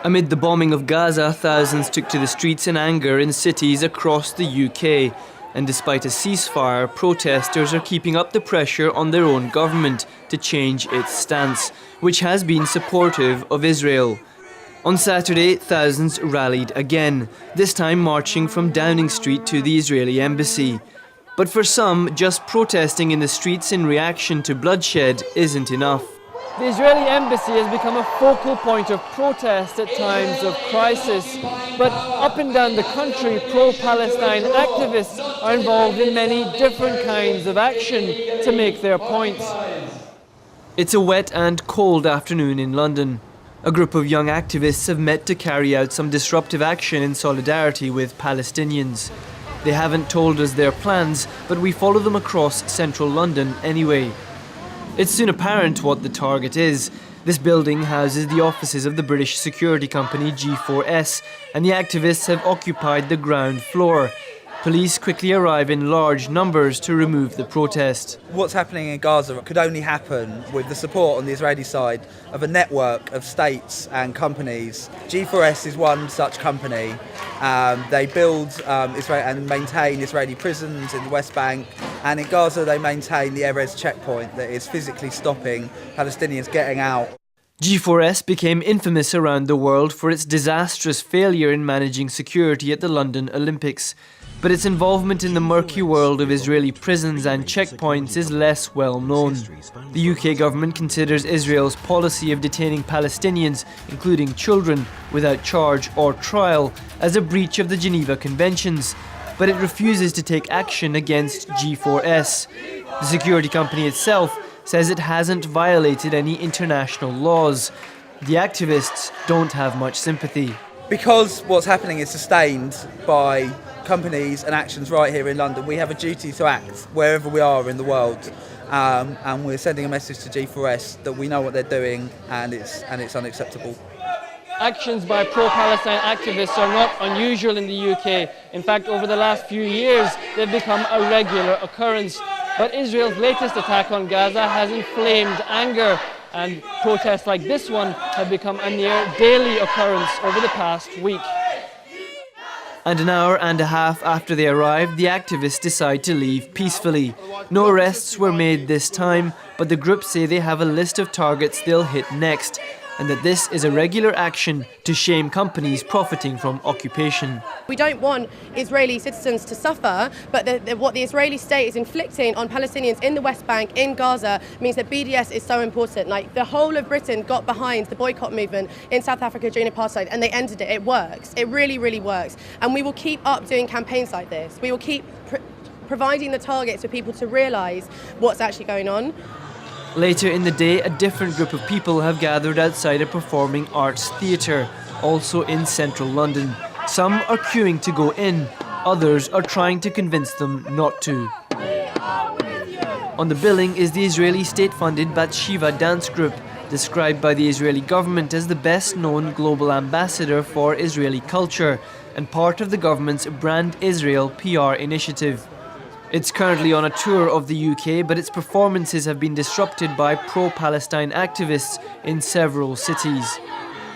Amid the bombing of Gaza, thousands took to the streets in anger in cities across the UK. And despite a ceasefire, protesters are keeping up the pressure on their own government to change its stance, which has been supportive of Israel. On Saturday, thousands rallied again, this time marching from Downing Street to the Israeli embassy. But for some, just protesting in the streets in reaction to bloodshed isn't enough. The Israeli embassy has become a focal point of protest at times of crisis. But up and down the country, pro-Palestine activists are involved in many different kinds of action to make their points. It's a wet and cold afternoon in London. A group of young activists have met to carry out some disruptive action in solidarity with Palestinians. They haven't told us their plans, but we follow them across central London anyway. It's soon apparent what the target is. This building houses the offices of the British security company G4S, and the activists have occupied the ground floor. Police quickly arrive in large numbers to remove the protest. What's happening in Gaza could only happen with the support on the Israeli side of a network of states and companies. G4S is one such company. They build Israel and maintain Israeli prisons in the West Bank, and in Gaza they maintain the Erez checkpoint that is physically stopping Palestinians getting out. G4S became infamous around the world for its disastrous failure in managing security at the London Olympics. But its involvement in the murky world of Israeli prisons and checkpoints is less well known. The UK government considers Israel's policy of detaining Palestinians, including children, without charge or trial, as a breach of the Geneva Conventions, but it refuses to take action against G4S. The security company itself says it hasn't violated any international laws. The activists don't have much sympathy. Because what's happening is sustained by companies and actions right here in London, we have a duty to act wherever we are in the world, and we're sending a message to G4S that we know what they're doing and it's unacceptable. Actions by pro-Palestine activists are not unusual in the UK. In fact, over the last few years, they've become a regular occurrence. But Israel's latest attack on Gaza has inflamed anger, and protests like this one have become a near daily occurrence over the past week. And an hour and a half after they arrived, the activists decide to leave peacefully. No arrests were made this time, but the group say they have a list of targets they'll hit next, and that this is a regular action to shame companies profiting from occupation. We don't want Israeli citizens to suffer, but what the Israeli state is inflicting on Palestinians in the West Bank, in Gaza, means that BDS is so important. Like, the whole of Britain got behind the boycott movement in South Africa during apartheid, and they ended it. It works. It really, really works. And we will keep up doing campaigns like this. We will keep providing the targets for people to realise what's actually going on. Later in the day, a different group of people have gathered outside a performing arts theatre, also in central London. Some are queuing to go in, others are trying to convince them not to. On the billing is the Israeli state-funded Bathsheba dance group, described by the Israeli government as the best-known global ambassador for Israeli culture and part of the government's Brand Israel PR initiative. It's currently on a tour of the UK, but its performances have been disrupted by pro-Palestine activists in several cities.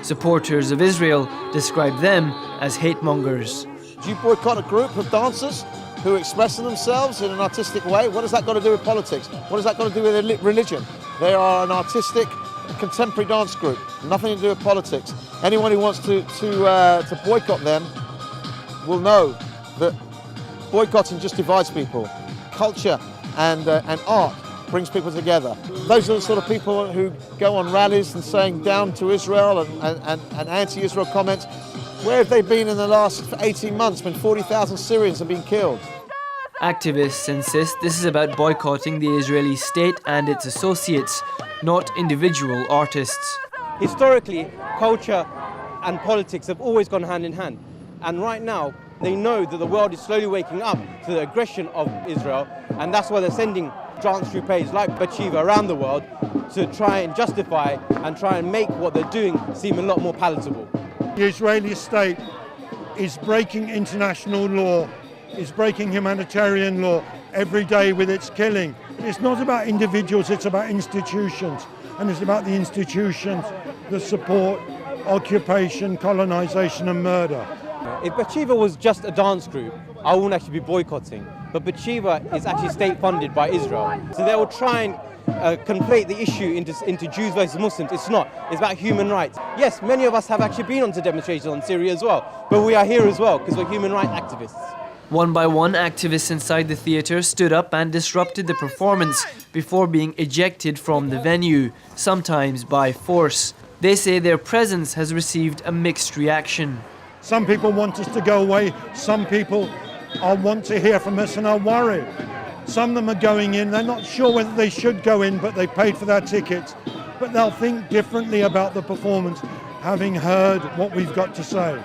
Supporters of Israel describe them as hate-mongers. Do you boycott a group of dancers who are expressing themselves in an artistic way? What has that got to do with politics? What has that got to do with religion? They are an artistic, contemporary dance group, nothing to do with politics. Anyone who wants to boycott them will know that boycotting just divides people. Culture and art brings people together. Those are the sort of people who go on rallies and saying down to Israel and anti-Israel comments. Where have they been in the last 18 months when 40,000 Syrians have been killed? Activists insist this is about boycotting the Israeli state and its associates, not individual artists. Historically, culture and politics have always gone hand in hand. And right now, they know that the world is slowly waking up to the aggression of Israel, and that's why they're sending dance troupes like Bathsheba around the world to try and justify and try and make what they're doing seem a lot more palatable. The Israeli state is breaking international law, is breaking humanitarian law every day with its killing. It's not about individuals, it's about institutions, and it's about the institutions that support occupation, colonisation and murder. If Bachiva was just a dance group, I wouldn't actually be boycotting. But Bachiva is actually state-funded by Israel. So they will try and conflate the issue into Jews versus Muslims. It's not. It's about human rights. Yes, many of us have actually been onto demonstrations on Syria as well. But we are here as well because we're human rights activists. One by one, activists inside the theatre stood up and disrupted the performance before being ejected from the venue, sometimes by force. They say their presence has received a mixed reaction. Some people want us to go away, some people want to hear from us and are worried. Some of them are going in, they're not sure whether they should go in, but they paid for their tickets. But they'll think differently about the performance, having heard what we've got to say.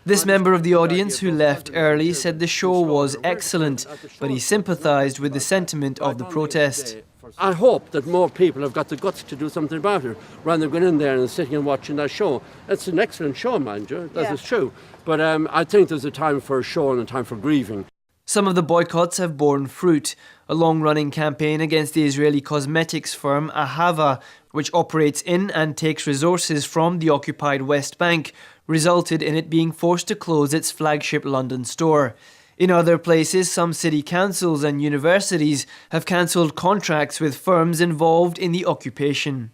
This member of the audience who left early said the show was excellent, but he sympathised with the sentiment of the protest. I hope that more people have got the guts to do something about it, rather than going in there and sitting and watching that show. It's an excellent show, mind you, that is true. But I think there's a time for a show and a time for grieving. Some of the boycotts have borne fruit. A long-running campaign against the Israeli cosmetics firm Ahava, which operates in and takes resources from the occupied West Bank, resulted in it being forced to close its flagship London store. In other places, some city councils and universities have cancelled contracts with firms involved in the occupation.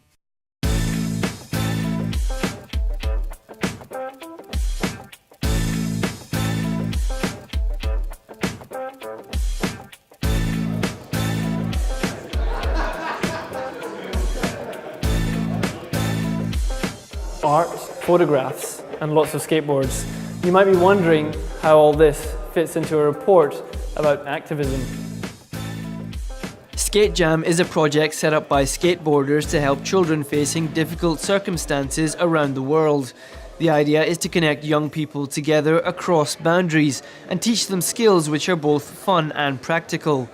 Art, photographs, and lots of skateboards. You might be wondering how all this fits into a report about activism. Skate Jam is a project set up by skateboarders to help children facing difficult circumstances around the world. The idea is to connect young people together across boundaries and teach them skills which are both fun and practical.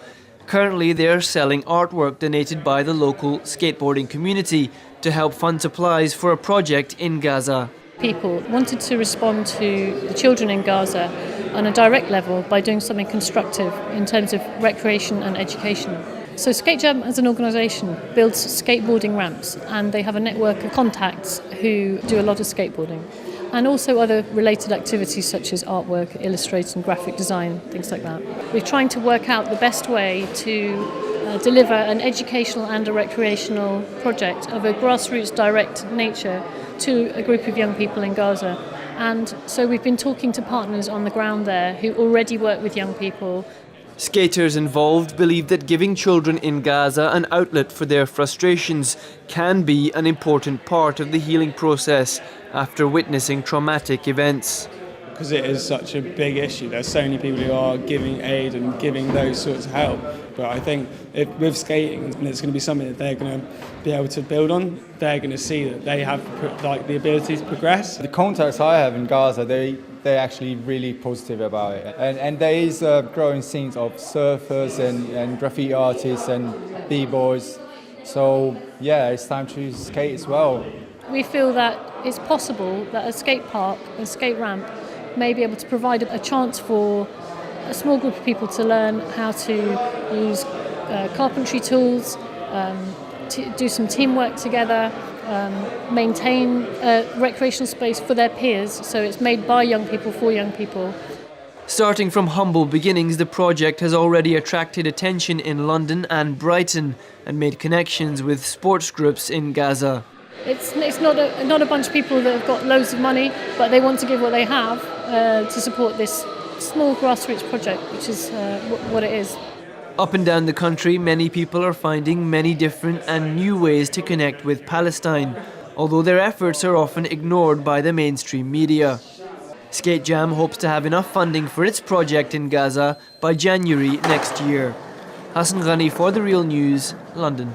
Currently, they are selling artwork donated by the local skateboarding community to help fund supplies for a project in Gaza. People wanted to respond to the children in Gaza on a direct level by doing something constructive in terms of recreation and education. So Skate Jam as an organisation builds skateboarding ramps, and they have a network of contacts who do a lot of skateboarding, and also other related activities such as artwork, illustration, graphic design, things like that. We're trying to work out the best way to deliver an educational and a recreational project of a grassroots direct nature to a group of young people in Gaza. And so we've been talking to partners on the ground there who already work with young people. Skaters involved believe that giving children in Gaza an outlet for their frustrations can be an important part of the healing process after witnessing traumatic events. Because it is such a big issue, there's so many people who are giving aid and giving those sorts of help. But I think with skating, it's going to be something that they're going to be able to build on. They're going to see that they have the ability to progress. The contacts I have in Gaza, they're actually really positive about it. And there is a growing scene of surfers and graffiti artists and b-boys. So yeah, it's time to skate as well. We feel that it's possible that a skate park, a skate ramp, may be able to provide a chance for a small group of people to learn how to use carpentry tools, to do some teamwork together, maintain a recreational space for their peers, so it's made by young people for young people. Starting from humble beginnings, the project has already attracted attention in London and Brighton and made connections with sports groups in Gaza. It's not a bunch of people that have got loads of money, but they want to give what they have to support this small grassroots project, which is what it is. Up and down the country, many people are finding many different and new ways to connect with Palestine, although their efforts are often ignored by the mainstream media. Skate Jam hopes to have enough funding for its project in Gaza by January next year. Hassan Ghani for The Real News, London.